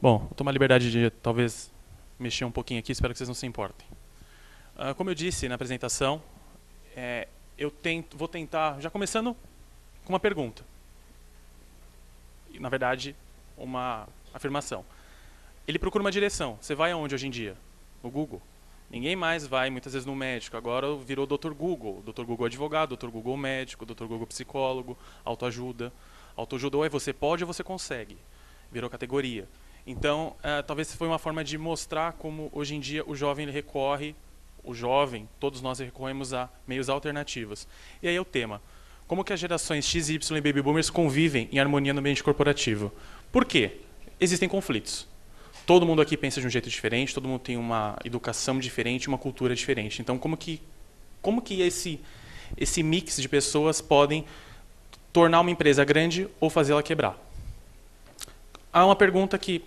Bom, vou tomar a liberdade de talvez mexer um pouquinho aqui, espero que vocês não se importem. Como eu disse na apresentação, vou tentar, já começando com uma pergunta. E, na verdade, uma afirmação. Ele procura uma direção. Você vai aonde hoje em dia? No Google. Ninguém mais vai, muitas vezes, no médico. Agora virou Dr. Google. Dr. Google advogado, Dr. Google médico, Dr. Google psicólogo, autoajuda. Autoajuda ou é você pode ou você consegue. Virou categoria. Então, talvez foi uma forma de mostrar como, hoje em dia, todos nós recorremos a meios alternativos. E aí é o tema. Como que as gerações X, Y e Baby Boomers convivem em harmonia no ambiente corporativo? Por quê? Existem conflitos. Todo mundo aqui pensa de um jeito diferente, todo mundo tem uma educação diferente, uma cultura diferente. Então, como que esse mix de pessoas podem tornar uma empresa grande ou fazê-la quebrar? Há uma pergunta que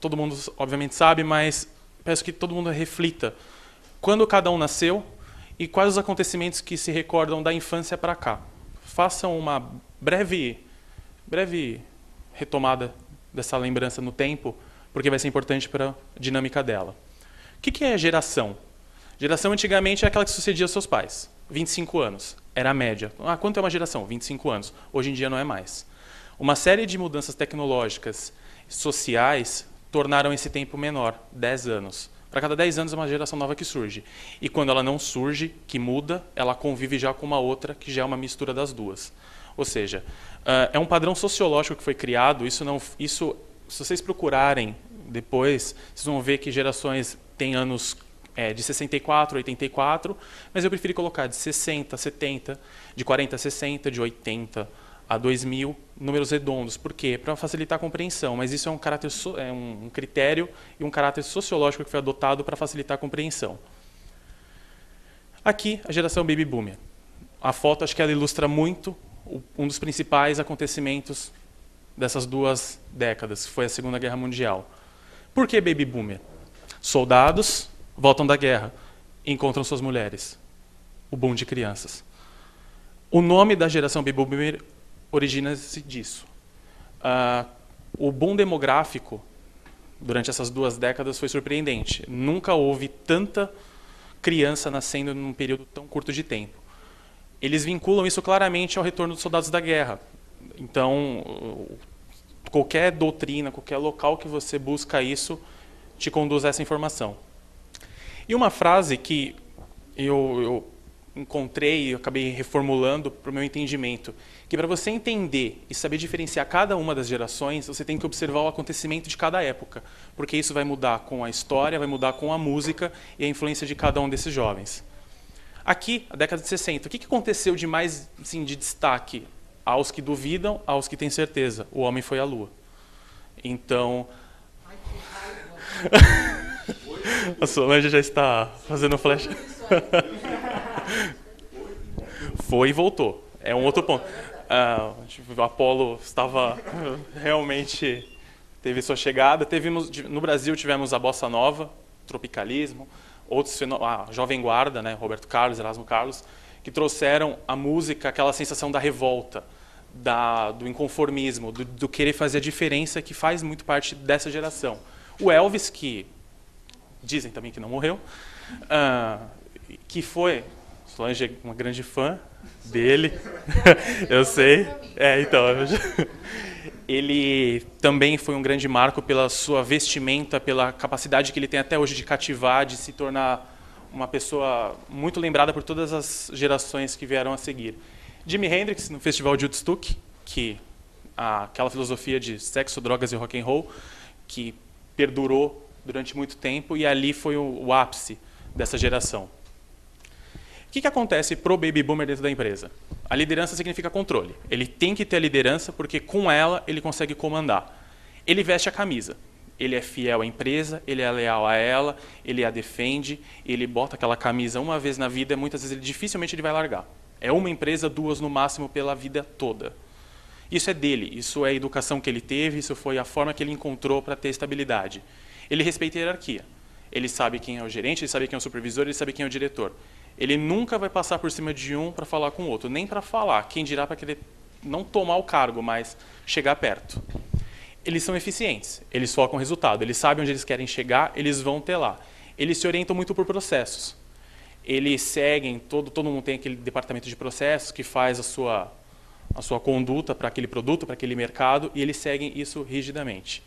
todo mundo obviamente sabe, mas peço que todo mundo reflita. Quando cada um nasceu e quais os acontecimentos que se recordam da infância para cá? Façam uma breve retomada dessa lembrança no tempo, porque vai ser importante para a dinâmica dela. O que é geração? Geração antigamente é aquela que sucedia aos seus pais. 25 anos. Era a média. Quanto é uma geração? 25 anos. Hoje em dia não é mais. Uma série de mudanças tecnológicas, sociais, tornaram esse tempo menor, 10 anos. Para cada 10 anos é uma geração nova que surge. E quando ela não surge, que muda, ela convive já com uma outra, que já é uma mistura das duas. Ou seja, é um padrão sociológico que foi criado. Se vocês procurarem depois, vocês vão ver que gerações têm anos de 64 a 84, mas eu preferi colocar de 60 a 70, de 40 a 60, de 80 a 2000, números redondos. Por quê? Para facilitar a compreensão, mas isso é um critério e um caráter sociológico que foi adotado para facilitar a compreensão. Aqui, a geração Baby Boomer. A foto, acho que ela ilustra muito um dos principais acontecimentos dessas duas décadas, que foi a Segunda Guerra Mundial. Por que Baby Boomer? Soldados voltam da guerra e encontram suas mulheres. O boom de crianças. O nome da geração Baby Boomer origina-se disso. O boom demográfico durante essas duas décadas foi surpreendente. Nunca houve tanta criança nascendo num período tão curto de tempo. Eles vinculam isso claramente ao retorno dos soldados da guerra. Então, qualquer doutrina, qualquer local que você busca isso, te conduz a essa informação. E uma frase que eu encontrei e acabei reformulando para o meu entendimento, que para você entender e saber diferenciar cada uma das gerações, você tem que observar o acontecimento de cada época, porque isso vai mudar com a história, vai mudar com a música e a influência de cada um desses jovens. Aqui, a década de 60, o que aconteceu de mais assim, de destaque? Aos que duvidam, aos que têm certeza. O homem foi à Lua. Então... A Solange já está fazendo flash. Foi e voltou. É um outro ponto. O Apolo estava realmente... Teve sua chegada. No Brasil tivemos a Bossa Nova, tropicalismo, outros a Jovem Guarda, né, Roberto Carlos, Erasmo Carlos, que trouxeram a música, aquela sensação da revolta, do inconformismo, do querer fazer a diferença, que faz muito parte dessa geração. O Elvis, que dizem também que não morreu, que foi, Solange é uma grande fã dele, eu sei, então, ele também foi um grande marco pela sua vestimenta, pela capacidade que ele tem até hoje de cativar, de se tornar uma pessoa muito lembrada por todas as gerações que vieram a seguir. Jimi Hendrix, no Festival de Woodstock, aquela filosofia de sexo, drogas e rock and roll, que perdurou durante muito tempo, e ali foi o ápice dessa geração. O que acontece para o Baby Boomer dentro da empresa? A liderança significa controle. Ele tem que ter a liderança, porque com ela ele consegue comandar. Ele veste a camisa. Ele é fiel à empresa, ele é leal a ela, ele a defende, ele bota aquela camisa uma vez na vida, muitas vezes dificilmente ele vai largar. É uma empresa, duas no máximo pela vida toda. Isso é dele, isso é a educação que ele teve, isso foi a forma que ele encontrou para ter estabilidade. Ele respeita a hierarquia. Ele sabe quem é o gerente, ele sabe quem é o supervisor, ele sabe quem é o diretor. Ele nunca vai passar por cima de um para falar com o outro, nem para falar, quem dirá para querer não tomar o cargo, mas chegar perto. Eles são eficientes, eles focam resultado, eles sabem onde eles querem chegar, eles vão ter lá. Eles se orientam muito por processos. Eles seguem, todo mundo tem aquele departamento de processos que faz a sua conduta para aquele produto, para aquele mercado, e eles seguem isso rigidamente.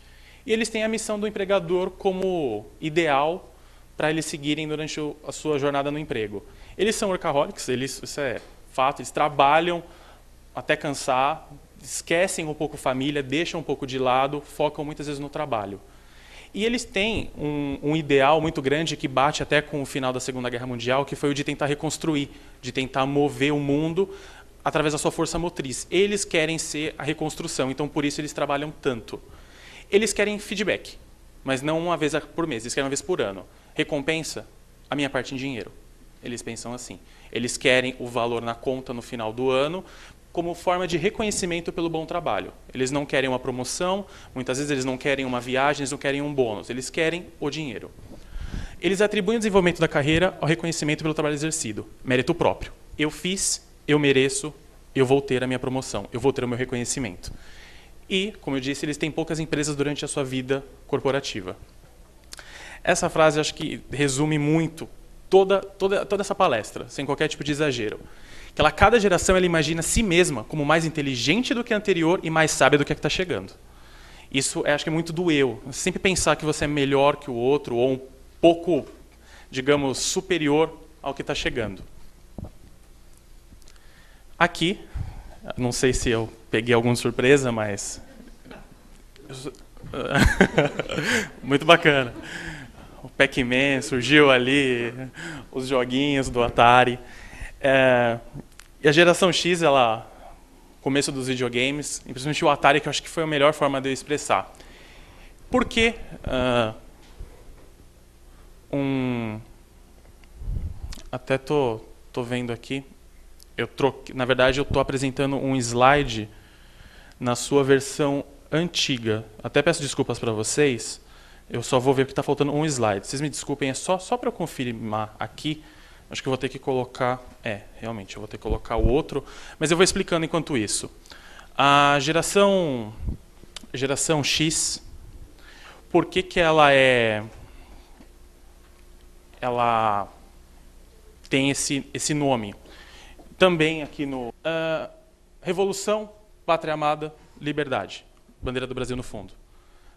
E eles têm a missão do empregador como ideal para eles seguirem durante a sua jornada no emprego. Eles são workaholics, isso é fato, eles trabalham até cansar, esquecem um pouco a família, deixam um pouco de lado, focam muitas vezes no trabalho. E eles têm um ideal muito grande que bate até com o final da Segunda Guerra Mundial, que foi o de tentar reconstruir, de tentar mover o mundo através da sua força motriz. Eles querem ser a reconstrução, então por isso eles trabalham tanto. Eles querem feedback, mas não uma vez por mês, eles querem uma vez por ano. Recompensa, a minha parte em dinheiro. Eles pensam assim. Eles querem o valor na conta no final do ano, como forma de reconhecimento pelo bom trabalho. Eles não querem uma promoção, muitas vezes eles não querem uma viagem, eles não querem um bônus, eles querem o dinheiro. Eles atribuem o desenvolvimento da carreira ao reconhecimento pelo trabalho exercido, mérito próprio. Eu fiz, eu mereço, eu vou ter a minha promoção, eu vou ter o meu reconhecimento. E, como eu disse, eles têm poucas empresas durante a sua vida corporativa. Essa frase acho que resume muito toda essa palestra, sem qualquer tipo de exagero. Cada geração ela imagina si mesma como mais inteligente do que a anterior e mais sábia do que a que está chegando. Isso acho que é muito do eu. Sempre pensar que você é melhor que o outro ou um pouco, digamos, superior ao que está chegando. Aqui, não sei se eu peguei alguma surpresa, mas... muito bacana. O Pac-Man surgiu ali, os joguinhos do Atari. E a geração X, começo dos videogames, principalmente o Atari, que eu acho que foi a melhor forma de eu expressar. Por que até tô vendo aqui, na verdade eu estou apresentando um slide na sua versão antiga. Até peço desculpas para vocês, eu só vou ver que está faltando um slide. Vocês me desculpem, é só para eu confirmar aqui. Acho que eu vou ter que colocar... realmente, eu vou ter que colocar o outro. Mas eu vou explicando enquanto isso. A geração X, por que ela tem esse nome? Também aqui no... Revolução, Pátria Amada, Liberdade. Bandeira do Brasil no fundo.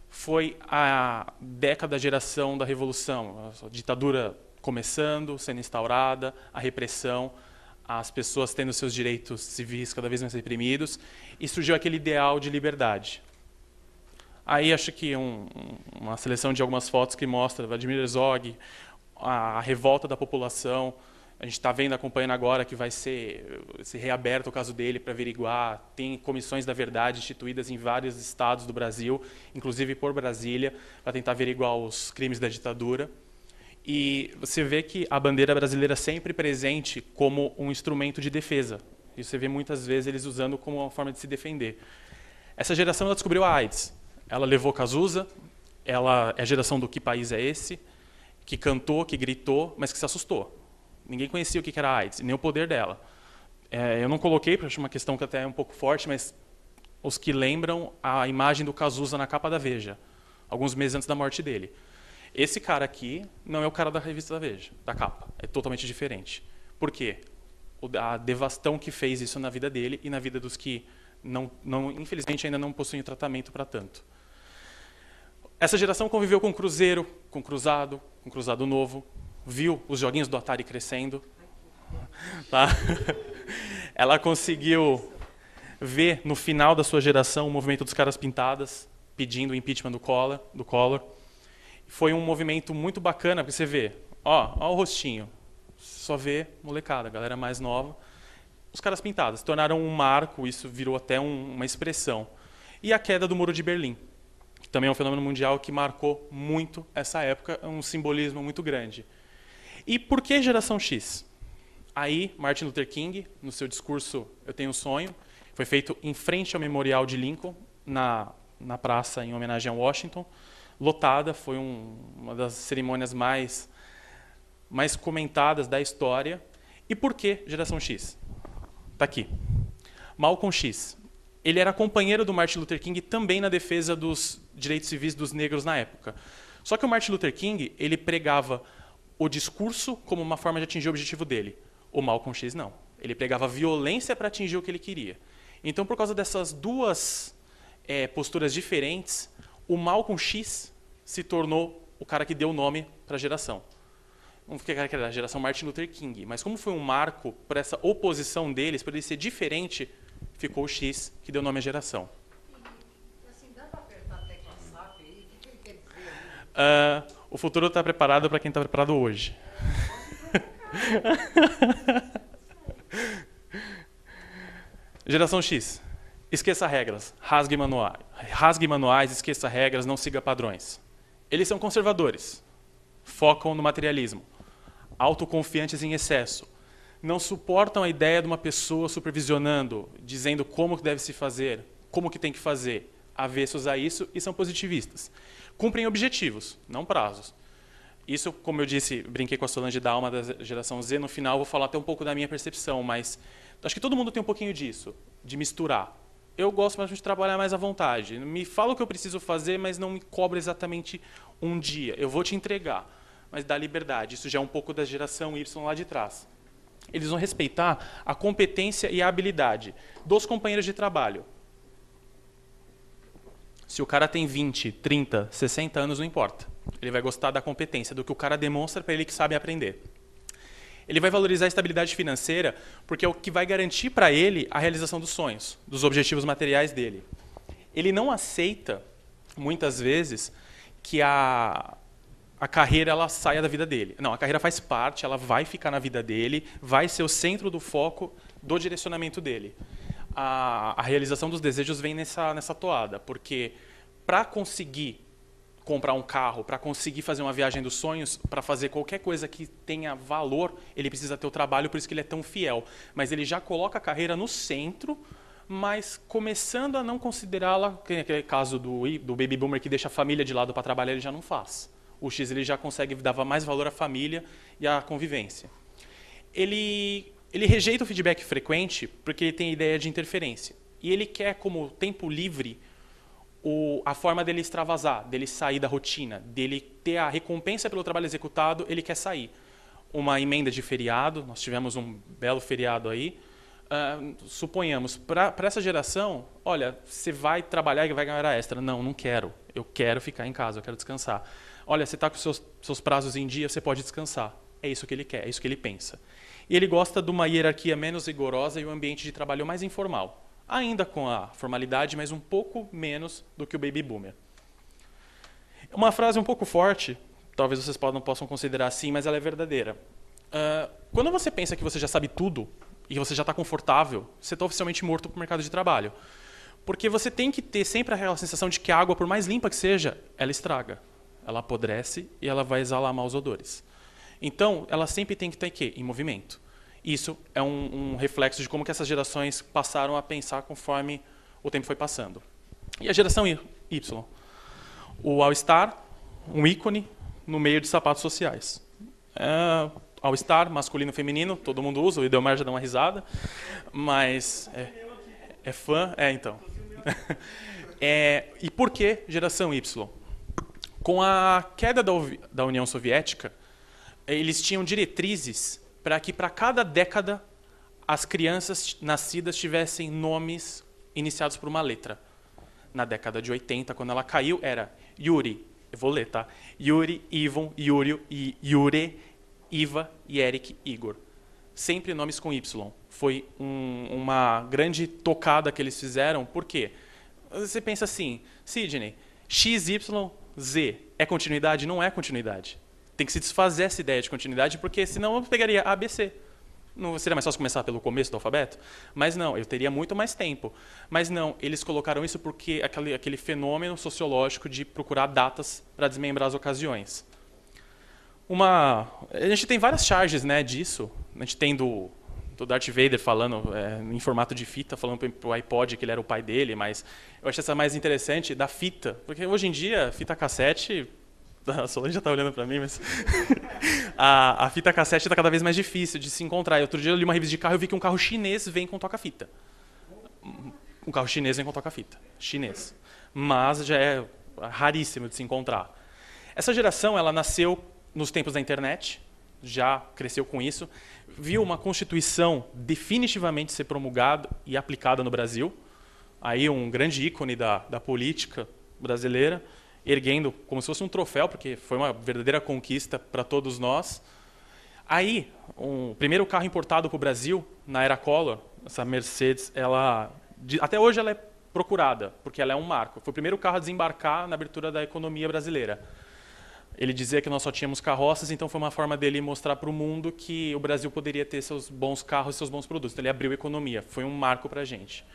Foi a década, a geração da Revolução. A ditadura começando, sendo instaurada, a repressão, as pessoas tendo seus direitos civis cada vez mais reprimidos, e surgiu aquele ideal de liberdade. Aí acho que uma seleção de algumas fotos que mostra Vladimir Herzog, a revolta da população. A gente está acompanhando agora que vai ser reaberto o caso dele para averiguar. Tem comissões da verdade instituídas em vários estados do Brasil, inclusive por Brasília, para tentar averiguar os crimes da ditadura. E você vê que a bandeira brasileira sempre presente como um instrumento de defesa. E você vê muitas vezes eles usando como uma forma de se defender. Essa geração ela descobriu a AIDS. Ela levou Cazuza, ela é a geração do Que País é Esse?, que cantou, que gritou, mas que se assustou. Ninguém conhecia o que era a AIDS, nem o poder dela. Eu não coloquei, porque acho uma questão que até é um pouco forte, mas os que lembram a imagem do Cazuza na capa da Veja, alguns meses antes da morte dele. Esse cara aqui não é o cara da revista da Veja, da capa. É totalmente diferente. Por quê? A devastação que fez isso na vida dele e na vida dos que, infelizmente, ainda não possuem tratamento para tanto. Essa geração conviveu com Cruzeiro, com Cruzado Novo, viu os joguinhos do Atari crescendo. Tá? Ela conseguiu ver, no final da sua geração, o movimento dos caras pintadas, pedindo o impeachment do Collor. Foi um movimento muito bacana, porque você vê, ó o rostinho, só vê molecada, galera mais nova. Os caras pintados se tornaram um marco, isso virou até uma expressão. E a queda do Muro de Berlim, que também é um fenômeno mundial que marcou muito essa época, um simbolismo muito grande. E por que geração X? Aí, Martin Luther King, no seu discurso Eu Tenho um Sonho, foi feito em frente ao Memorial de Lincoln, na praça em homenagem a Washington, lotada, foi uma das cerimônias mais comentadas da história. E por que geração X? Está aqui. Malcolm X. ele era companheiro do Martin Luther King também na defesa dos direitos civis dos negros na época. Só que o Martin Luther King, ele pregava o discurso como uma forma de atingir o objetivo dele. O Malcolm X não. Ele pregava violência para atingir o que ele queria. Então, por causa dessas duas posturas diferentes, o Malcolm X se tornou o cara que deu o nome para a geração. Não fiquei que era a geração Martin Luther King, mas como foi um marco para essa oposição deles, para ele ser diferente, ficou o X que deu nome à geração. E assim, dá para apertar a tecla SAP aí? O que ele quer dizer? O futuro está preparado para quem está preparado hoje. Geração X. Esqueça regras, rasgue manuais, esqueça regras, não siga padrões. Eles são conservadores, focam no materialismo, autoconfiantes em excesso, não suportam a ideia de uma pessoa supervisionando, dizendo como que deve se fazer, como que tem que fazer, avessos a isso, e são positivistas. Cumprem objetivos, não prazos. Isso, como eu disse, brinquei com a Solange Dalma da geração Z, no final vou falar até um pouco da minha percepção, mas acho que todo mundo tem um pouquinho disso, de misturar. Eu gosto mais de trabalhar mais à vontade. Me fala o que eu preciso fazer, mas não me cobra exatamente um dia. Eu vou te entregar, mas dá liberdade. Isso já é um pouco da geração Y lá de trás. Eles vão respeitar a competência e a habilidade dos companheiros de trabalho. Se o cara tem 20, 30, 60 anos, não importa. Ele vai gostar da competência, do que o cara demonstra para ele que sabe aprender. Ele vai valorizar a estabilidade financeira porque é o que vai garantir para ele a realização dos sonhos, dos objetivos materiais dele. Ele não aceita, muitas vezes, que a carreira ela saia da vida dele. Não, a carreira faz parte, ela vai ficar na vida dele, vai ser o centro do foco do direcionamento dele. A realização dos desejos vem nessa toada, porque para conseguir comprar um carro, para conseguir fazer uma viagem dos sonhos, para fazer qualquer coisa que tenha valor, ele precisa ter o trabalho, por isso que ele é tão fiel. Mas ele já coloca a carreira no centro, mas começando a não considerá-la, que é aquele caso do baby boomer que deixa a família de lado para trabalhar, ele já não faz. O X ele já consegue dar mais valor à família e à convivência. Ele rejeita o feedback frequente porque ele tem a ideia de interferência. E ele quer, como tempo livre, a forma dele extravasar, dele sair da rotina, dele ter a recompensa pelo trabalho executado, ele quer sair. Uma emenda de feriado, nós tivemos um belo feriado aí, suponhamos, para essa geração, olha, você vai trabalhar e vai ganhar hora extra. Não, não quero. Eu quero ficar em casa, eu quero descansar. Olha, você está com seus prazos em dia, você pode descansar. É isso que ele quer, é isso que ele pensa. E ele gosta de uma hierarquia menos rigorosa e um ambiente de trabalho mais informal. Ainda com a formalidade, mas um pouco menos do que o baby boomer. Uma frase um pouco forte, talvez vocês não possam considerar assim, mas ela é verdadeira. Quando você pensa que você já sabe tudo e você já está confortável, você está oficialmente morto para o mercado de trabalho. Porque você tem que ter sempre aquela sensação de que a água, por mais limpa que seja, ela estraga. Ela apodrece e ela vai exalar maus odores. Então, ela sempre tem que estar em movimento. Isso é um reflexo de como que essas gerações passaram a pensar conforme o tempo foi passando. E a geração Y? O All-Star, um ícone no meio de sapatos sociais. All-Star, masculino e feminino, todo mundo usa, o Idelmar já dá uma risada, mas é fã, então. E por que geração Y? Com a queda da União Soviética, eles tinham diretrizes para que, para cada década, as crianças nascidas tivessem nomes iniciados por uma letra. Na década de 80, quando ela caiu, era Yuri, eu vou ler, tá? Yuri, Ivon, Yúrio, Yure, Iva e Eric, Igor. Sempre nomes com Y. Foi uma grande tocada que eles fizeram, por quê? Você pensa assim, Sidney, X, Y, Z é continuidade? Não é continuidade. Tem que se desfazer essa ideia de continuidade, porque senão eu pegaria A, B, C. Não seria mais fácil começar pelo começo do alfabeto? Mas não, eu teria muito mais tempo. Mas não, eles colocaram isso porque aquele fenômeno sociológico de procurar datas para desmembrar as ocasiões. A gente tem várias charges, né, disso. A gente tem do Darth Vader falando em formato de fita, falando para o iPod que ele era o pai dele, mas eu acho essa mais interessante da fita, porque hoje em dia, fita cassete... A Solange já está olhando para mim, mas a fita cassete está cada vez mais difícil de se encontrar. E outro dia eu li uma revista de carro e vi que um carro chinês vem com toca-fita. um carro chinês vem com toca-fita. Chinês. Mas já é raríssimo de se encontrar. Essa geração ela nasceu nos tempos da internet, já cresceu com isso, viu uma Constituição definitivamente ser promulgada e aplicada no Brasil, aí um grande ícone da política brasileira, erguendo como se fosse um troféu, porque foi uma verdadeira conquista para todos nós. Aí, o primeiro carro importado para o Brasil, na era Collor, essa Mercedes, até hoje ela é procurada, porque ela é um marco. Foi o primeiro carro a desembarcar na abertura da economia brasileira. Ele dizia que nós só tínhamos carroças, então foi uma forma dele mostrar para o mundo que o Brasil poderia ter seus bons carros e seus bons produtos. Então, ele abriu a economia, foi um marco para a gente.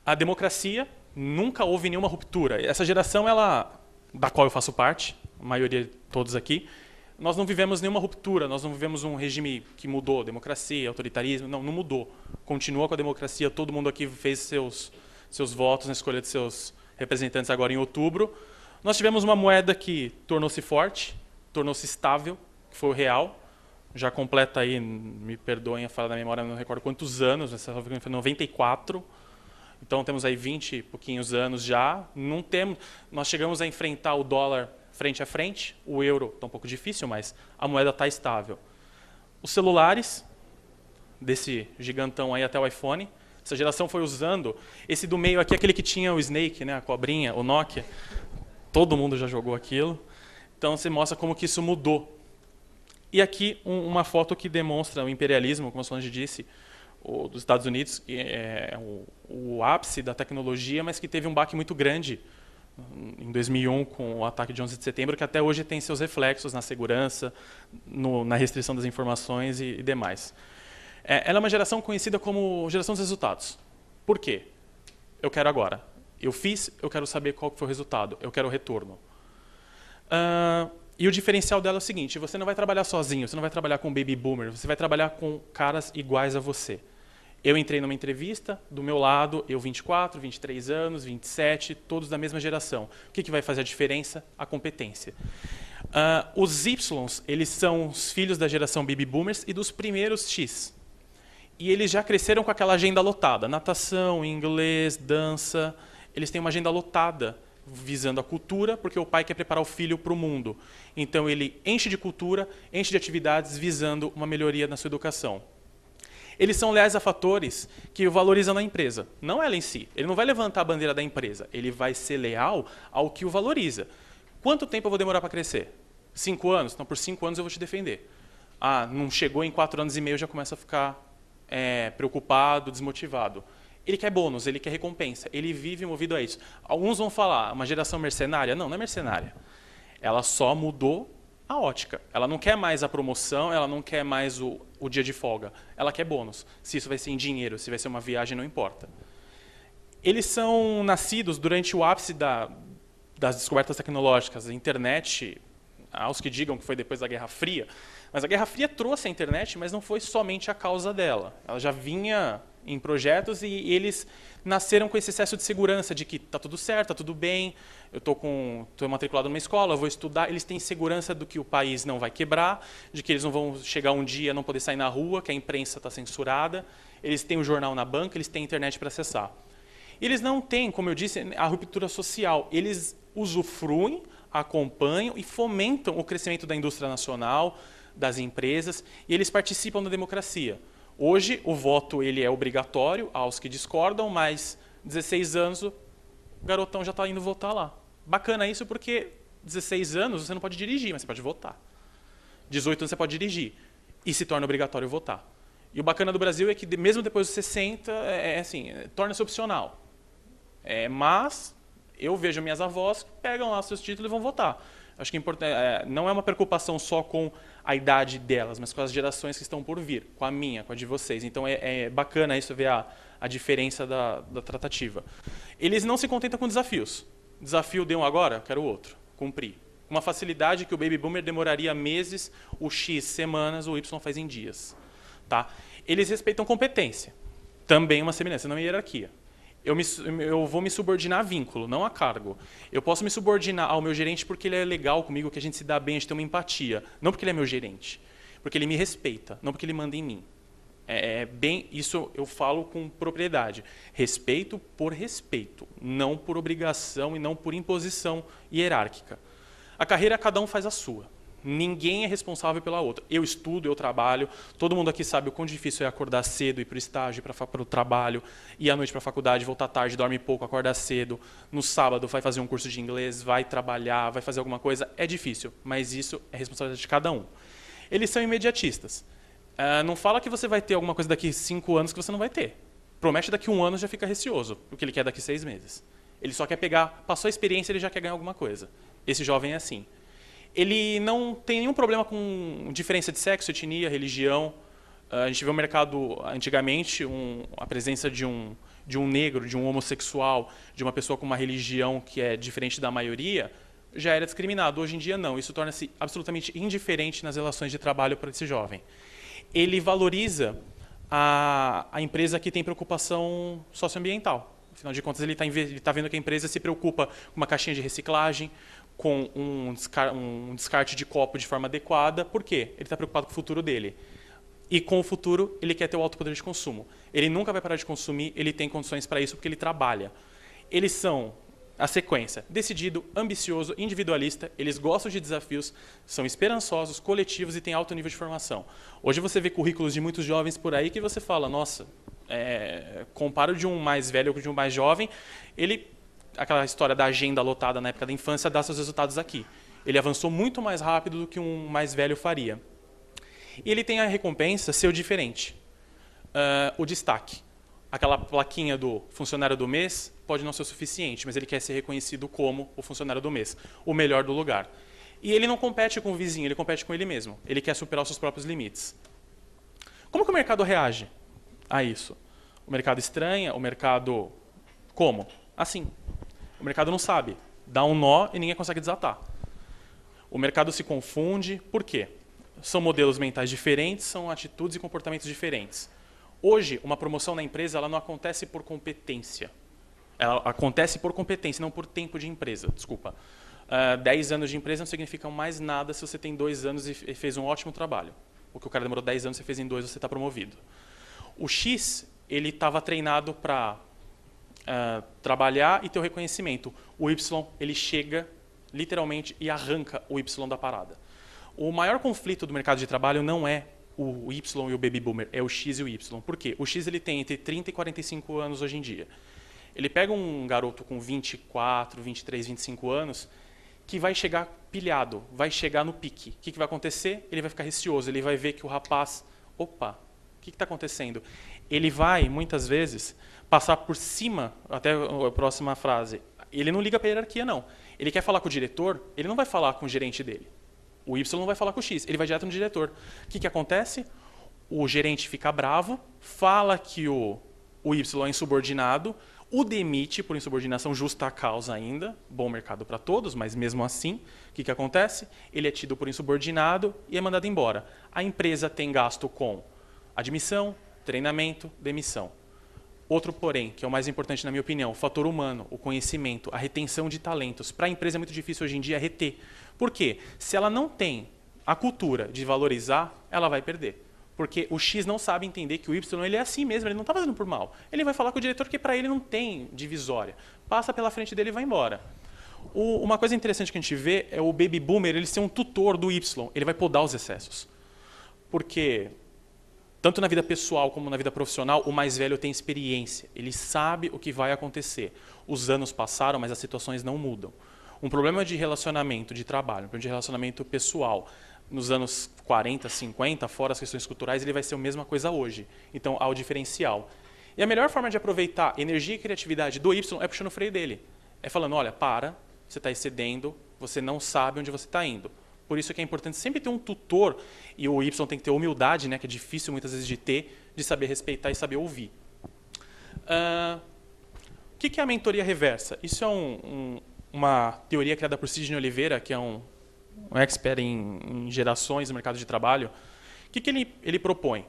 A democracia, nunca houve nenhuma ruptura. Essa geração, da qual eu faço parte, a maioria de todos aqui, nós não vivemos nenhuma ruptura, nós não vivemos um regime que mudou, democracia, autoritarismo, não mudou. Continua com a democracia, todo mundo aqui fez seus votos na escolha de seus representantes agora em outubro. Nós tivemos uma moeda que tornou-se forte, tornou-se estável, que foi o real. Já completa aí, me perdoem a fala da memória, não recordo quantos anos, mas foi 94. Então temos aí 20 e pouquinhos anos já. Nós chegamos a enfrentar o dólar frente a frente, o euro está um pouco difícil, mas a moeda está estável. Os celulares, desse gigantão aí até o iPhone, essa geração foi usando, esse do meio aqui, aquele que tinha o Snake, né, a cobrinha, o Nokia, todo mundo já jogou aquilo. Então você mostra como que isso mudou. E aqui uma foto que demonstra o imperialismo, como a Solange disse, dos Estados Unidos, que é o ápice da tecnologia, mas que teve um baque muito grande em 2001 com o ataque de 11 de setembro, que até hoje tem seus reflexos na segurança, na restrição das informações e demais. Ela é uma geração conhecida como geração dos resultados. Por quê? Eu quero agora. Eu fiz, eu quero saber qual foi o resultado, eu quero o retorno. E o diferencial dela é o seguinte, você não vai trabalhar sozinho, você não vai trabalhar com baby boomer, você vai trabalhar com caras iguais a você. Eu entrei numa entrevista, do meu lado, eu 24, 23 anos, 27, todos da mesma geração. O que vai fazer a diferença? A competência. Os Ys, eles são os filhos da geração baby boomers e dos primeiros X. E eles já cresceram com aquela agenda lotada, natação, inglês, dança. Eles têm uma agenda lotada, visando a cultura, porque o pai quer preparar o filho para o mundo. Então ele enche de cultura, enche de atividades, visando uma melhoria na sua educação. Eles são leais a fatores que o valorizam na empresa, não ela em si. Ele não vai levantar a bandeira da empresa, ele vai ser leal ao que o valoriza. Quanto tempo eu vou demorar para crescer? 5 anos? Então, por 5 anos eu vou te defender. Não chegou em 4 anos e meio, já começa a ficar preocupado, desmotivado. Ele quer bônus, ele quer recompensa, ele vive movido a isso. Alguns vão falar, uma geração mercenária? Não, não é mercenária. Ela só mudou a ótica. Ela não quer mais a promoção, ela não quer mais o dia de folga. Ela quer bônus. Se isso vai ser em dinheiro, se vai ser uma viagem, não importa. Eles são nascidos durante o ápice das descobertas tecnológicas. A internet, há os que digam que foi depois da Guerra Fria, mas a Guerra Fria trouxe a internet, mas não foi somente a causa dela. Ela já vinha em projetos e eles nasceram com esse excesso de segurança, de que está tudo certo, está tudo bem, eu estou matriculado numa escola, vou estudar. Eles têm segurança do que o país não vai quebrar, de que eles não vão chegar um dia e não poder sair na rua, que a imprensa está censurada, eles têm o jornal na banca, eles têm a internet para acessar. Eles não têm, como eu disse, a ruptura social, eles usufruem, acompanham e fomentam o crescimento da indústria nacional, das empresas, e eles participam da democracia. Hoje, o voto ele é obrigatório aos que discordam, mas 16 anos o garotão já está indo votar lá. Bacana isso porque 16 anos você não pode dirigir, mas você pode votar. 18 anos você pode dirigir e se torna obrigatório votar. E o bacana do Brasil é que mesmo depois dos 60, torna-se opcional. Mas eu vejo minhas avós que pegam lá seus títulos e vão votar. Acho que não é uma preocupação só com a idade delas, mas com as gerações que estão por vir, com a minha, com a de vocês. Então é bacana isso, ver a diferença da tratativa. Eles não se contentam com desafios. Desafio deu um agora, quero outro, cumprir. Uma facilidade que o Baby Boomer demoraria meses, o X semanas, o Y faz em dias. Tá? Eles respeitam competência, também uma semelhança, não é hierarquia. Eu vou me subordinar a vínculo, não a cargo. Eu posso me subordinar ao meu gerente porque ele é legal comigo, que a gente se dá bem, a gente tem uma empatia. Não porque ele é meu gerente. Porque ele me respeita, não porque ele manda em mim. Isso eu falo com propriedade. Respeito por respeito, não por obrigação e não por imposição hierárquica. A carreira, cada um faz a sua. Ninguém é responsável pela outra. Eu estudo, eu trabalho, todo mundo aqui sabe o quão difícil é acordar cedo, ir para o estágio, para o trabalho, ir à noite para a faculdade, voltar tarde, dorme pouco, acordar cedo. No sábado vai fazer um curso de inglês, vai trabalhar, vai fazer alguma coisa. É difícil, mas isso é responsabilidade de cada um. Eles são imediatistas. Não fala que você vai ter alguma coisa daqui 5 anos que você não vai ter. Promete daqui 1 ano, já fica receoso, o que ele quer daqui 6 meses. Ele só quer pegar, passou a experiência, ele já quer ganhar alguma coisa. Esse jovem é assim. Ele não tem nenhum problema com diferença de sexo, etnia, religião. A gente vê o mercado antigamente, a presença de um negro, de um homossexual, de uma pessoa com uma religião que é diferente da maioria, já era discriminado. Hoje em dia não, isso torna-se absolutamente indiferente nas relações de trabalho para esse jovem. Ele valoriza a empresa que tem preocupação socioambiental. Afinal de contas, ele está vendo que a empresa se preocupa com uma caixinha de reciclagem, com um descarte de copo de forma adequada. Por quê? Ele está preocupado com o futuro dele. E com o futuro, ele quer ter o alto poder de consumo. Ele nunca vai parar de consumir, ele tem condições para isso porque ele trabalha. Eles são a sequência: decidido, ambicioso, individualista, eles gostam de desafios, são esperançosos, coletivos e têm alto nível de formação. Hoje você vê currículos de muitos jovens por aí que você fala, nossa, comparo de um mais velho com de um mais jovem, aquela história da agenda lotada na época da infância dá seus resultados aqui. Ele avançou muito mais rápido do que um mais velho faria. E ele tem a recompensa ser o diferente, o destaque. Aquela plaquinha do funcionário do mês pode não ser o suficiente, mas ele quer ser reconhecido como o funcionário do mês, o melhor do lugar. E ele não compete com o vizinho, ele compete com ele mesmo. Ele quer superar os seus próprios limites. Como que o mercado reage a isso? O mercado estranha, o mercado... Como? Assim. O mercado não sabe. Dá um nó e ninguém consegue desatar. O mercado se confunde. Por quê? São modelos mentais diferentes, são atitudes e comportamentos diferentes. Hoje, uma promoção na empresa ela não acontece por competência. Ela acontece por competência, não por tempo de empresa. Desculpa. 10 anos de empresa não significam mais nada se você tem 2 anos e fez um ótimo trabalho. O que o cara demorou 10 anos, você fez em 2, você está promovido. O X, ele estava treinado para trabalhar e ter o reconhecimento. O Y, ele chega literalmente e arranca o Y da parada. O maior conflito do mercado de trabalho não é o Y e o Baby Boomer, é o X e o Y. Por quê? O X ele tem entre 30 e 45 anos hoje em dia. Ele pega um garoto com 24, 23, 25 anos que vai chegar pilhado, vai chegar no pique. O que vai acontecer? Ele vai ficar receoso, ele vai ver que o rapaz... Opa, o que está acontecendo? Ele vai, muitas vezes, passar por cima, até a próxima frase, ele não liga para a hierarquia, não. Ele quer falar com o diretor, ele não vai falar com o gerente dele. O Y não vai falar com o X, ele vai direto no diretor. O que acontece? O gerente fica bravo, fala que o Y é insubordinado, o demite por insubordinação justa causa ainda, bom mercado para todos, mas mesmo assim, o que acontece? Ele é tido por insubordinado e é mandado embora. A empresa tem gasto com admissão, treinamento, demissão. Outro porém, que é o mais importante na minha opinião, o fator humano, o conhecimento, a retenção de talentos. Para a empresa é muito difícil hoje em dia reter. Por quê? Se ela não tem a cultura de valorizar, ela vai perder. Porque o X não sabe entender que o Y ele é assim mesmo, ele não está fazendo por mal. Ele vai falar com o diretor que para ele não tem divisória. Passa pela frente dele e vai embora. Uma coisa interessante que a gente vê é o Baby Boomer ele ser um tutor do Y. Ele vai podar os excessos. Porque... tanto na vida pessoal como na vida profissional, o mais velho tem experiência. Ele sabe o que vai acontecer. Os anos passaram, mas as situações não mudam. Um problema de relacionamento, de trabalho, um problema de relacionamento pessoal, nos anos 40, 50, fora as questões culturais, ele vai ser a mesma coisa hoje. Então, há o diferencial. E a melhor forma de aproveitar energia e criatividade do Y é puxando o freio dele. É falando, olha, você está excedendo, você não sabe onde você está indo. Por isso que é importante sempre ter um tutor, e o Y tem que ter humildade, né, que é difícil muitas vezes de ter, de saber respeitar e saber ouvir. O que é a mentoria reversa? Isso é uma teoria criada por Sidney Oliveira, que é um expert em gerações no mercado de trabalho. O que ele propõe?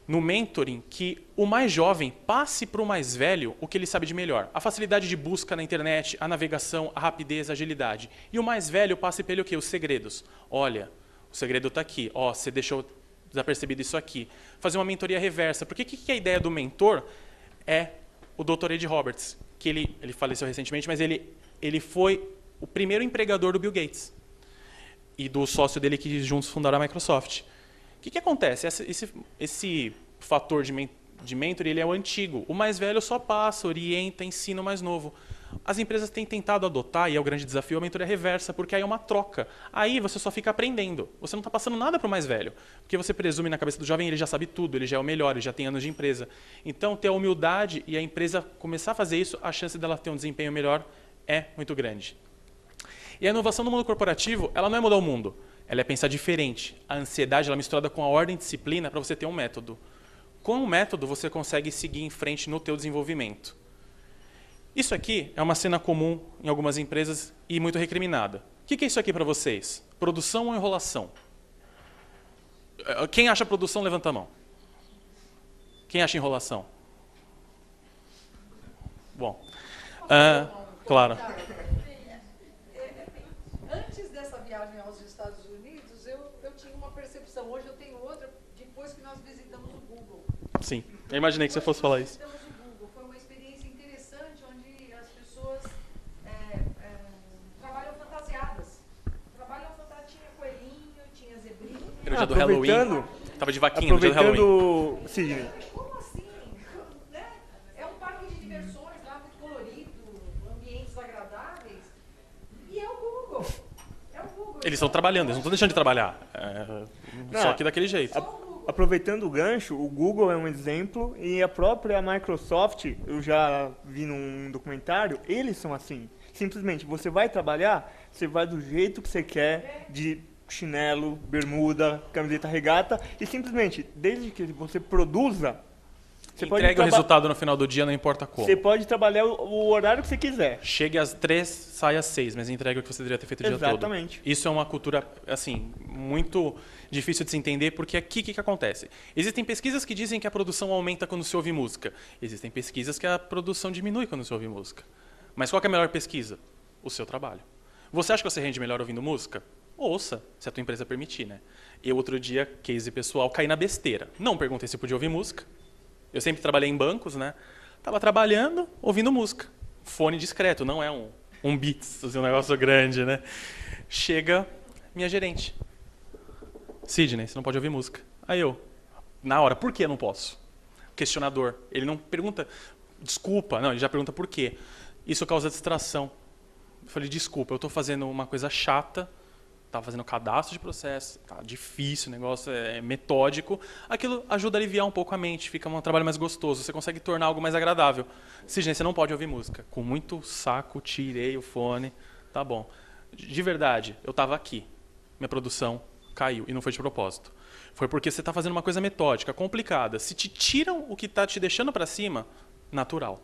No mentoring, que o mais jovem passe para o mais velho o que ele sabe de melhor. A facilidade de busca na internet, a navegação, a rapidez, a agilidade. E o mais velho passe para ele o quê? Os segredos. Olha, o segredo está aqui. Você deixou desapercebido isso aqui. Fazer uma mentoria reversa. Porque o que é a ideia do mentor? É o Dr. Ed Roberts, que ele faleceu recentemente, mas ele foi o primeiro empregador do Bill Gates e do sócio dele que juntos fundaram a Microsoft. O que acontece? Esse fator de mentor, ele é o antigo. O mais velho só passa, orienta, ensina o mais novo. As empresas têm tentado adotar, e é o grande desafio, a mentoria reversa, porque aí é uma troca. Aí você só fica aprendendo. Você não está passando nada para o mais velho. Porque você presume na cabeça do jovem, ele já sabe tudo, ele já é o melhor, ele já tem anos de empresa. Então, ter a humildade e a empresa começar a fazer isso, a chance dela ter um desempenho melhor é muito grande. E a inovação no mundo corporativo, ela não é mudar o mundo. Ela é pensar diferente. A ansiedade ela é misturada com a ordem e disciplina para você ter um método. Com o método, você consegue seguir em frente no teu desenvolvimento. Isso aqui é uma cena comum em algumas empresas e muito recriminada. O que é isso aqui para vocês? Produção ou enrolação? Quem acha produção, levanta a mão. Quem acha enrolação? Bom, claro. Antes dessa viagem aos Estados Unidos, eu tinha uma percepção. Hoje eu tenho outra, depois que nós visitamos o Google. Sim, eu imaginei que você fosse falar isso. Foi uma experiência interessante, onde as pessoas trabalham fantasiadas. Tinha coelhinho, tinha zebrinha. Era o dia do Halloween. Tava de vaquinha no dia do Halloween. Sidney. Como assim? Né? É um parque de diversões lá, muito colorido, ambientes agradáveis. E é o Google. Eles estão trabalhando, eles não estão deixando de trabalhar. Só que daquele jeito. Aproveitando o gancho, o Google é um exemplo e a própria Microsoft, eu já vi num documentário, eles são assim. Simplesmente, você vai trabalhar, você vai do jeito que você quer, de chinelo, bermuda, camiseta regata, e simplesmente, desde que você produza, você entrega o resultado no final do dia, não importa como. Você pode trabalhar o horário que você quiser. Chegue às 3, sai às 6, mas entrega o que você deveria ter feito o dia todo. Exatamente. Isso é uma cultura, assim, muito difícil de se entender, porque aqui o que acontece? Existem pesquisas que dizem que a produção aumenta quando se ouve música. Existem pesquisas que a produção diminui quando se ouve música. Mas qual que é a melhor pesquisa? O seu trabalho. Você acha que você rende melhor ouvindo música? Ouça, se a tua empresa permitir, né? Eu, outro dia, case pessoal, caí na besteira. Não perguntei se podia ouvir música. Eu sempre trabalhei em bancos, né? Estava trabalhando, ouvindo música. Fone discreto, não é um Beats, um negócio grande, né? Chega minha gerente. Sidney, você não pode ouvir música. Aí eu, na hora, por que eu não posso? Questionador. Ele não pergunta, desculpa, não, ele já pergunta por quê. Isso causa distração. Eu falei, desculpa, eu estou fazendo uma coisa chata, estava fazendo cadastro de processo, tá difícil, o negócio é metódico. Aquilo ajuda a aliviar um pouco a mente, fica um trabalho mais gostoso, você consegue tornar algo mais agradável. Sidney, você não pode ouvir música. Com muito saco, tirei o fone, tá bom. De verdade, eu estava aqui, minha produção caiu, e não foi de propósito. Foi porque você está fazendo uma coisa metódica, complicada. Se te tiram o que está te deixando para cima, natural.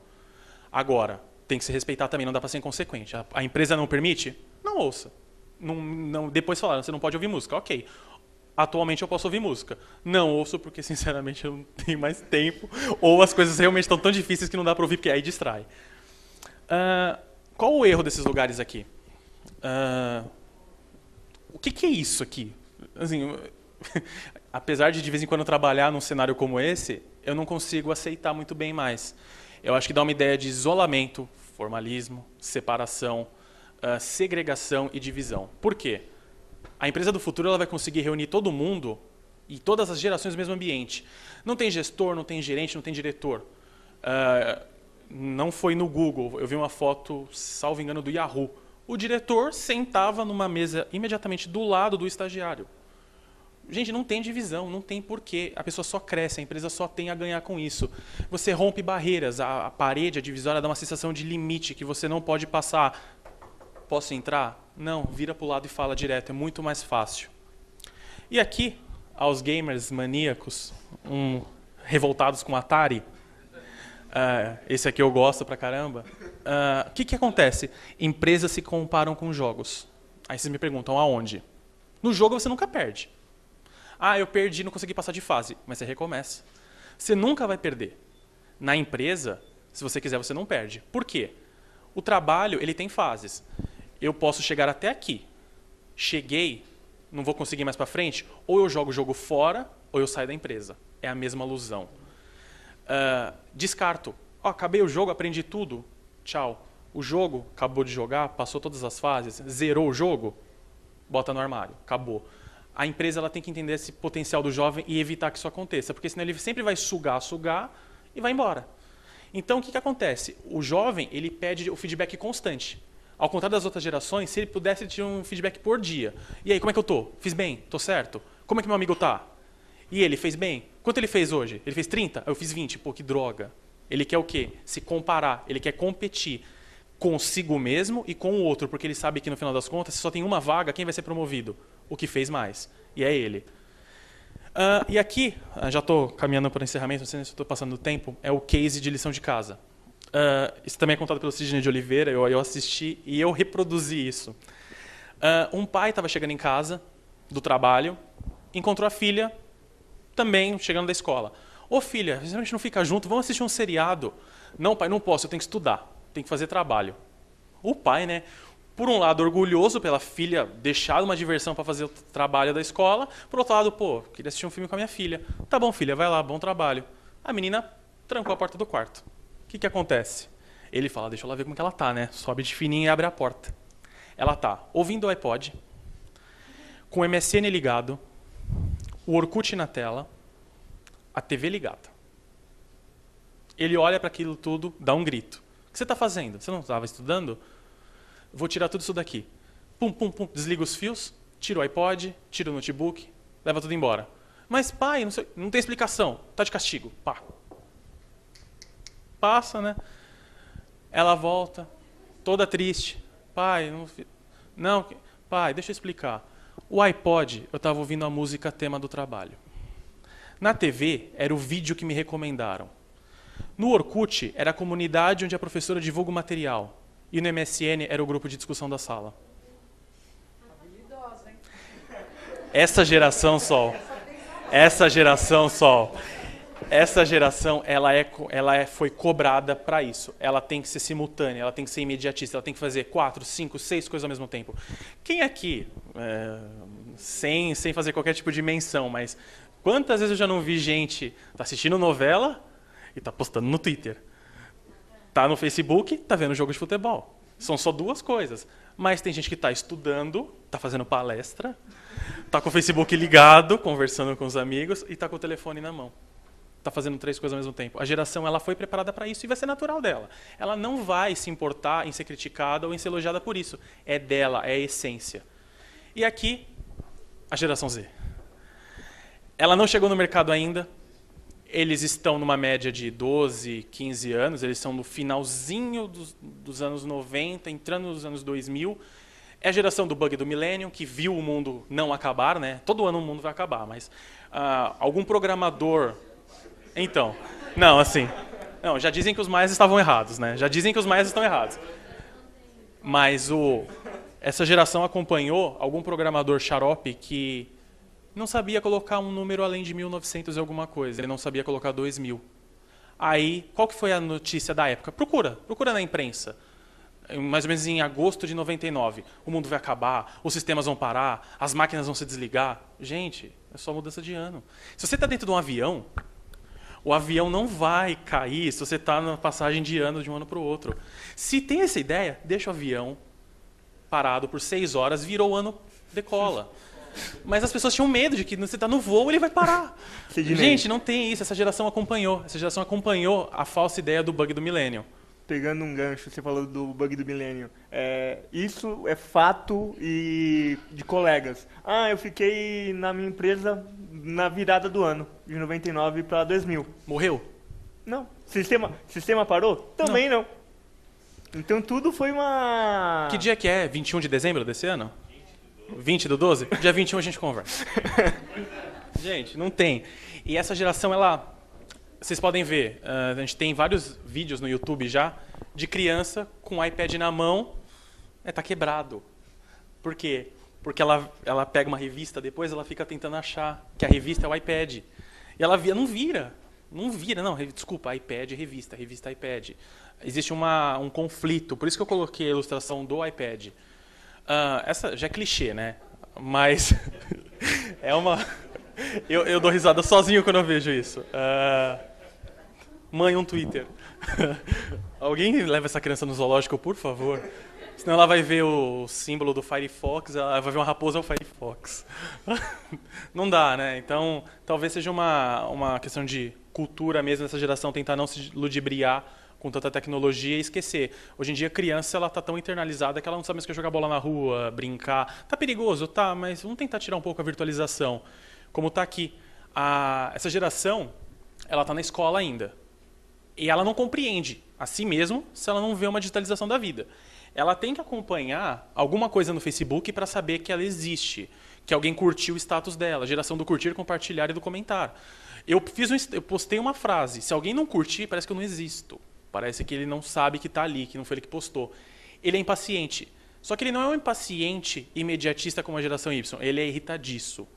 Agora, tem que se respeitar também, não dá para ser inconsequente. A empresa não permite? Não ouça. Não, depois falaram, você não pode ouvir música. Ok. Atualmente eu posso ouvir música. Não ouço porque, sinceramente, eu não tenho mais tempo. Ou as coisas realmente estão tão difíceis que não dá para ouvir, porque aí distrai. Qual o erro desses lugares aqui? O que é isso aqui? Assim, apesar de vez em quando trabalhar num cenário como esse, eu não consigo aceitar muito bem mais. Eu acho que dá uma ideia de isolamento, formalismo, separação, segregação e divisão. Por quê? A empresa do futuro ela vai conseguir reunir todo mundo e todas as gerações no mesmo ambiente. Não tem gestor, não tem gerente, não tem diretor. Não foi no Google. Eu vi uma foto, salvo engano, do Yahoo. O diretor sentava numa mesa imediatamente do lado do estagiário. Gente, não tem divisão, não tem porquê. A pessoa só cresce, a empresa só tem a ganhar com isso. Você rompe barreiras, a parede, a divisória dá uma sensação de limite que você não pode passar. Posso entrar? Não, vira para o lado e fala direto, é muito mais fácil. E aqui, aos gamers maníacos, revoltados com Atari, esse aqui eu gosto pra caramba, o que acontece? Empresas se comparam com jogos. Aí vocês me perguntam, aonde? No jogo você nunca perde. Eu perdi, não consegui passar de fase. Mas você recomeça. Você nunca vai perder. Na empresa, se você quiser, você não perde. Por quê? O trabalho ele tem fases. Eu posso chegar até aqui. Cheguei, não vou conseguir mais para frente. Ou eu jogo o jogo fora, ou eu saio da empresa. É a mesma alusão. Descarto. Acabei o jogo, aprendi tudo. Tchau. O jogo, acabou de jogar, passou todas as fases, zerou o jogo, bota no armário. Acabou. A empresa ela tem que entender esse potencial do jovem e evitar que isso aconteça, porque senão ele sempre vai sugar e vai embora. Então, o que acontece? O jovem ele pede o feedback constante. Ao contrário das outras gerações, se ele pudesse, ele tinha um feedback por dia. E aí, como é que eu tô? Fiz bem? Tô certo? Como é que meu amigo tá? E ele fez bem? Quanto ele fez hoje? Ele fez 30? Eu fiz 20. Pô, que droga. Ele quer o quê? Se comparar. Ele quer competir consigo mesmo e com o outro, porque ele sabe que no final das contas, se só tem uma vaga, quem vai ser promovido? O que fez mais. E é ele. E aqui, já estou caminhando para o encerramento, não sei se estou passando do tempo, é o case de lição de casa. Isso também é contado pelo Sidney de Oliveira, eu assisti e eu reproduzi isso. Um pai estava chegando em casa do trabalho, encontrou a filha também chegando da escola. Ô filha, a gente não fica junto, vamos assistir um seriado. Não, pai, não posso, eu tenho que estudar, tenho que fazer trabalho. O pai, né? Por um lado, orgulhoso pela filha deixar uma diversão para fazer o trabalho da escola. Por outro lado, pô, queria assistir um filme com a minha filha. Tá bom, filha, vai lá, bom trabalho. A menina trancou a porta do quarto. O que acontece? Ele fala, deixa eu lá ver como que ela tá, né? Sobe de fininho e abre a porta. Ela tá ouvindo o iPod, com o MSN ligado, o Orkut na tela, a TV ligada. Ele olha para aquilo tudo, dá um grito. O que você está fazendo? Você não estava estudando? Vou tirar tudo isso daqui. Pum, pum, pum, desliga os fios, tira o iPod, tira o notebook, leva tudo embora. Mas pai, não tem explicação, tá de castigo. Pá. Passa, né? Ela volta, toda triste. Pai, não, pai, deixa eu explicar. O iPod, eu estava ouvindo a música tema do trabalho. Na TV, era o vídeo que me recomendaram. No Orkut, era a comunidade onde a professora divulga o material. E no MSN, era o grupo de discussão da sala. Habilidosa, hein? Essa geração, Sol. Essa geração, foi cobrada para isso. Ela tem que ser simultânea, ela tem que ser imediatista, ela tem que fazer 4, 5, 6 coisas ao mesmo tempo. Quem aqui, sem fazer qualquer tipo de menção, mas quantas vezes eu já não vi gente tá assistindo novela e tá postando no Twitter? Tá no Facebook, tá vendo jogo de futebol. São só duas coisas. Mas tem gente que está estudando, está fazendo palestra, está com o Facebook ligado, conversando com os amigos e está com o telefone na mão. Está fazendo 3 coisas ao mesmo tempo. A geração ela foi preparada para isso e vai ser natural dela. Ela não vai se importar em ser criticada ou em ser elogiada por isso. É dela, é a essência. E aqui, a geração Z. Ela não chegou no mercado ainda. Eles estão numa média de 12, 15 anos, eles são no finalzinho dos anos 90, entrando nos anos 2000. É a geração do bug do millennium, que viu o mundo não acabar, né? Todo ano o mundo vai acabar, mas algum programador... Então, não, já dizem que os maias estavam errados, né? Já dizem que os maias estão errados. Mas essa geração acompanhou algum programador xarope que não sabia colocar um número além de 1900 e alguma coisa. Ele não sabia colocar 2000. Aí, qual que foi a notícia da época? Procura na imprensa. Mais ou menos em agosto de 99. O mundo vai acabar, os sistemas vão parar, as máquinas vão se desligar. Gente, é só mudança de ano. Se você está dentro de um avião, o avião não vai cair se você está na passagem de ano de um ano para o outro. Se tem essa ideia, deixa o avião parado por 6 horas, virou o ano, decola. Mas as pessoas tinham medo de que você está no voo, ele vai parar. Gente, não tem isso. Essa geração acompanhou a falsa ideia do bug do milênio. Pegando um gancho, você falou do bug do milênio. Isso é fato e de colegas. Eu fiquei na minha empresa na virada do ano, de 99 para 2000. Morreu? Não. Sistema parou? Também não. Então tudo foi uma... Que dia que é? 21 de dezembro desse ano? 20 do 12? Dia 21 a gente conversa. Gente, não tem. E essa geração, ela... Vocês podem ver, a gente tem vários vídeos no YouTube já de criança com o iPad na mão, tá quebrado. Por quê? Porque ela pega uma revista, depois ela fica tentando achar que a revista é o iPad. E ela não vira, desculpa, iPad, revista, iPad. Existe um conflito, por isso que eu coloquei a ilustração do iPad. Essa já é clichê, né? Mas é uma... Eu dou risada sozinho quando eu vejo isso. Mãe, um Twitter. Alguém leva essa criança no zoológico, por favor? Senão ela vai ver o símbolo do Firefox, ela vai ver uma raposa ao Firefox. Não dá, né? Então, talvez seja uma questão de cultura mesmo dessa geração, tentar não se ludibriar com tanta tecnologia e esquecer. Hoje em dia, a criança ela tá tão internalizada que ela não sabe mais o que é jogar bola na rua, brincar. Tá perigoso? Tá, mas vamos tentar tirar um pouco a virtualização. Como tá aqui. Essa geração, ela tá na escola ainda. E ela não compreende a si mesmo se ela não vê uma digitalização da vida. Ela tem que acompanhar alguma coisa no Facebook para saber que ela existe, que alguém curtiu o status dela, a geração do curtir, compartilhar e do comentar. Eu postei uma frase, se alguém não curtir, parece que eu não existo. Parece que ele não sabe que está ali, que não foi ele que postou. Ele é impaciente. Só que ele não é um impaciente imediatista como a geração Y, ele é irritadiço.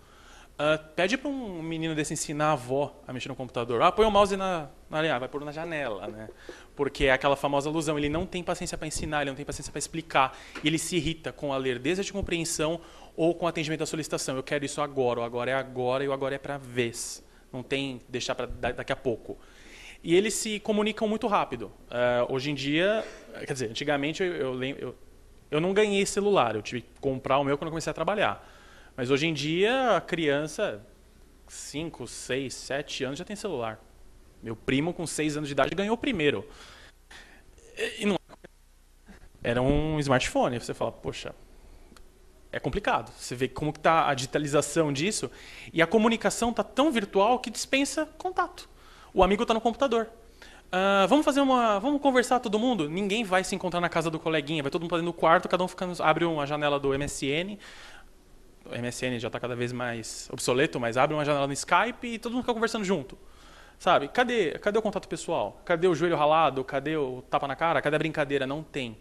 Pede para um menino desse ensinar a avó a mexer no computador. Põe o mouse vai pôr na janela, né? Porque é aquela famosa alusão. Ele não tem paciência para ensinar, ele não tem paciência para explicar. E ele se irrita com a lerdeza de compreensão ou com o atendimento à solicitação. Eu quero isso agora, o agora é agora e o agora é para vez. Não tem deixar para daqui a pouco. E eles se comunicam muito rápido. Hoje em dia, quer dizer, antigamente eu não ganhei celular. Eu tive que comprar o meu quando eu comecei a trabalhar. Mas hoje em dia, a criança, 5, 6, 7 anos, já tem celular. Meu primo, com 6 anos de idade, ganhou o primeiro. E não era um smartphone. Você fala, poxa, é complicado. Você vê como está a digitalização disso. E a comunicação está tão virtual que dispensa contato. O amigo está no computador. Vamos conversar todo mundo? Ninguém vai se encontrar na casa do coleguinha. Vai todo mundo para dentro do quarto, cada um abre uma janela do MSN. O MSN já está cada vez mais obsoleto, mas abre uma janela no Skype e todo mundo fica conversando junto. Sabe? Cadê o contato pessoal? Cadê o joelho ralado? Cadê o tapa na cara? Cadê a brincadeira? Não tem.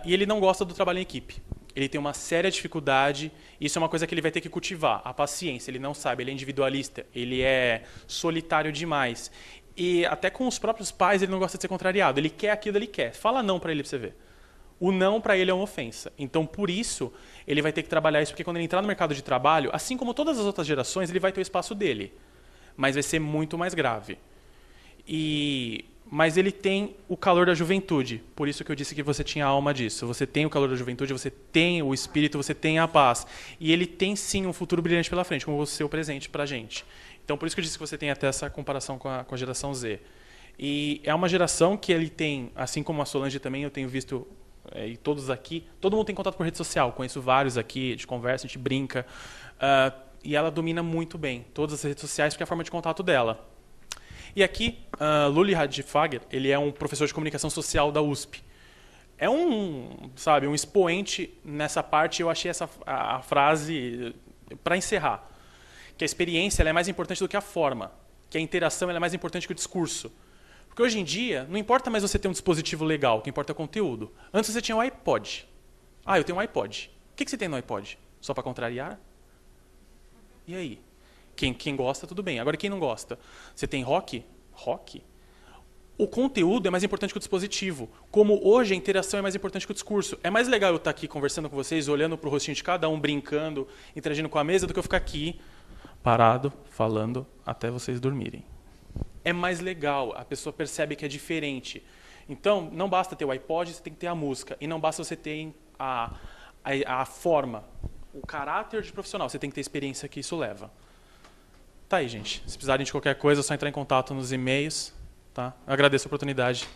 E ele não gosta do trabalho em equipe. Ele tem uma séria dificuldade, isso é uma coisa que ele vai ter que cultivar, a paciência. Ele não sabe, ele é individualista, ele é solitário demais. E até com os próprios pais ele não gosta de ser contrariado. Ele quer aquilo, ele quer. Fala não para ele para você ver. O não para ele é uma ofensa. Então, por isso, ele vai ter que trabalhar isso, porque quando ele entrar no mercado de trabalho, assim como todas as outras gerações, ele vai ter o espaço dele. Mas vai ser muito mais grave. Mas ele tem o calor da juventude. Por isso que eu disse que você tinha a alma disso. Você tem o calor da juventude, você tem o espírito, você tem a paz. E ele tem, sim, um futuro brilhante pela frente, como você é o presente para a gente. Então, por isso que eu disse que você tem até essa comparação com a geração Z. E é uma geração que ele tem, assim como a Solange também, eu tenho visto... e todos aqui, todo mundo tem contato por rede social, conheço vários aqui, a gente conversa, a gente brinca, e ela domina muito bem todas as redes sociais porque é a forma de contato dela. E aqui, Luli Radfager, ele é um professor de comunicação social da USP. É um expoente nessa parte. Eu achei a frase para encerrar, que a experiência ela é mais importante do que a forma, que a interação ela é mais importante que o discurso. Porque hoje em dia, não importa mais você ter um dispositivo legal, o que importa é o conteúdo. Antes você tinha o iPod. Eu tenho um iPod. O que você tem no iPod? Só para contrariar? E aí? Quem gosta, tudo bem. Agora, quem não gosta? Você tem rock? Rock? O conteúdo é mais importante que o dispositivo. Como hoje a interação é mais importante que o discurso. É mais legal eu estar aqui conversando com vocês, olhando para o rostinho de cada um, brincando, interagindo com a mesa, do que eu ficar aqui, parado, falando, até vocês dormirem. É mais legal, a pessoa percebe que é diferente. Então, não basta ter o iPod, você tem que ter a música. E não basta você ter a forma, o caráter de profissional. Você tem que ter a experiência que isso leva. Tá aí, gente. Se precisarem de qualquer coisa, é só entrar em contato nos e-mails. Tá? Eu agradeço a oportunidade.